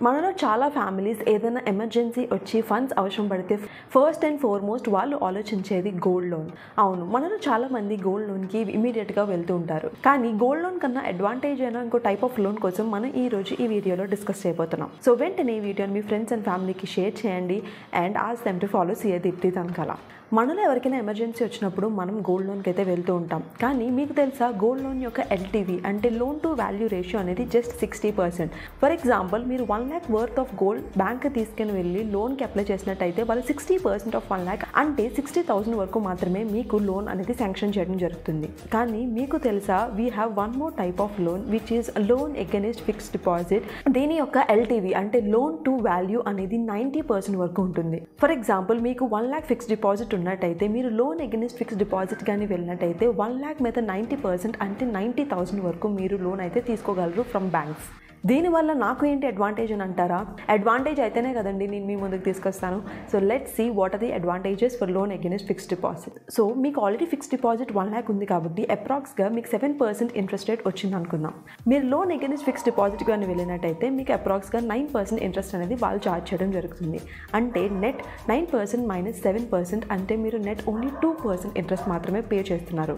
మనలో చాలా ఫ్యామిలీస్ ఏదైనా ఎమర్జెన్సీ వచ్చి ఫండ్స్ అవసరం పడితే ఫస్ట్ అండ్ ఫార్మోస్ట్ వాళ్ళు ఆలోచించేది గోల్డ్ లోన్. అవును, మనలో చాలా మంది గోల్డ్ లోన్కి ఇమీడియట్గా వెళ్తూ ఉంటారు. కానీ గోల్డ్ లోన్ కన్నా అడ్వాంటేజ్ అయినా ఇంకో టైప్ ఆఫ్ లోన్ కోసం మనం ఈ రోజు ఈ వీడియోలో డిస్కస్ చేయబోతున్నాం. సో వెంటనే ఈ వీడియోని మీ ఫ్రెండ్స్ అండ్ ఫ్యామిలీకి షేర్ చేయండి and ask them to follow CA Deepthi Tanakala. మనలో ఎవరికైనా ఎమర్జెన్సీ వచ్చినప్పుడు మనం గోల్డ్ లోన్కి అయితే వెళ్తూ ఉంటాం. కానీ మీకు తెలుసా, గోల్డ్ లోన్ యొక్క ఎల్టీవీ అంటే లోన్ టు వాల్యూ రేషియో అనేది జస్ట్ 60%. ఫర్ ఎగ్జాంపుల్, మీరు 1 lakh worth of gold bank తీసుకుని వెళ్ళి లోన్కి అప్లై చేసినట్టయితే వాళ్ళు 60% ఆఫ్ 1 lakh అంటే 60,000 వరకు మాత్రమే మీకు లోన్ అనేది శాంక్షన్ చేయడం జరుగుతుంది. కానీ మీకు తెలుసా, we have one more type of loan which is loan against fixed deposit. దీని యొక్క ఎల్టీవీ అంటే లోన్ టు వాల్యూ అనేది 90% వరకు ఉంటుంది. ఫర్ ఎగ్జాంపుల్, మీకు 1 lakh ఫిక్స్డ్ డిపాజిట్ ఉన్నట్టయితే మీరు లోన్ అగైన్స్ట్ ఫిక్స్డ్ డిపాజిట్ కానీ వెళ్ళినట్టయితే 1 lakh మీద 90% అంటే 90,000 వరకు మీరు లోన్ అయితే తీసుకోగలరు ఫ్రమ్ బ్యాంక్స్. దీనివల్ల నాకు ఏంటి అడ్వాంటేజ్ అని అంటారా? అడ్వాంటేజ్ అయితేనే కదండి నేను మీ ముందుకు తీసుకొస్తాను. So let's see what are the advantages for loan against fixed deposit. So మీకు ఆల్రెడీ ఫిక్స్డ్ డిపాజిట్ 1 lakh ఉంది కాబట్టి అప్రాక్స్గా మీకు 7% ఇంట్రెస్ట్ రేట్ వచ్చింది అనుకుందాం. మీరు లోన్ అగైన్స్ట్ ఫిక్స్డ్ డిపాజిట్ కానీ వెళ్ళినట్టయితే మీకు అప్రాక్స్గా 9% ఇంట్రెస్ట్ అనేది వాళ్ళు ఛార్జ్ చేయడం జరుగుతుంది. అంటే నెట్ 9% మైనస్ 7% అంటే మీరు నెట్ ఓన్లీ 2% ఇంట్రెస్ట్ మాత్రమే పే చేస్తున్నారు.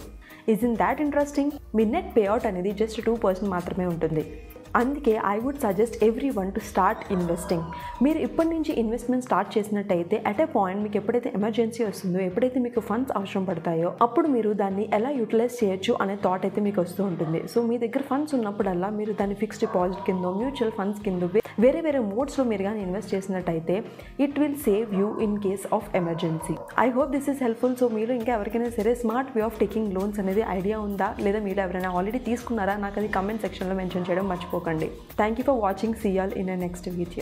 Isn't that interesting? మీ నెట్ పేఅవుట్ అనేది జస్ట్ 2% మాత్రమే ఉంటుంది. అందుకే I would suggest everyone to start investing. మీరు ఇప్పటి నుంచి ఇన్వెస్ట్మెంట్ స్టార్ట్ చేసినట్టయితే అట్ ఏ పాయింట్ మీకు ఎప్పుడైతే ఎమర్జెన్సీ వస్తుందో, ఎప్పుడైతే మీకు ఫండ్స్ అవసరం పడతాయో అప్పుడు మీరు దాన్ని ఎలా యూటిలైజ్ చేయొచ్చు అనే థాట్ అయితే మీకు వస్తూ ఉంటుంది. సో మీ దగ్గర ఫండ్స్ ఉన్నప్పుడల్లా మీరు దాన్ని ఫిక్స్డ్ డిపాజిట్ కింద, మ్యూచువల్ ఫండ్స్ కింద వేరే వేరే మోడ్స్లో మీరు కానీ ఇన్వెస్ట్ చేసినట్టయితే it will save you in case of emergency. I hope this is helpful. So మీరు ఇంకా ఎవరికైనా సరే smart way of taking loans అనేది ఐడియా ఉందా, లేదా మీరు ఎవరైనా ఆల్రెడీ తీసుకున్నారా, నాకు అది కమెంట్ సెక్షన్లో మెన్షన్ చేయడం మర్చిపోకండి. Thank you for watching. See you all in a next video.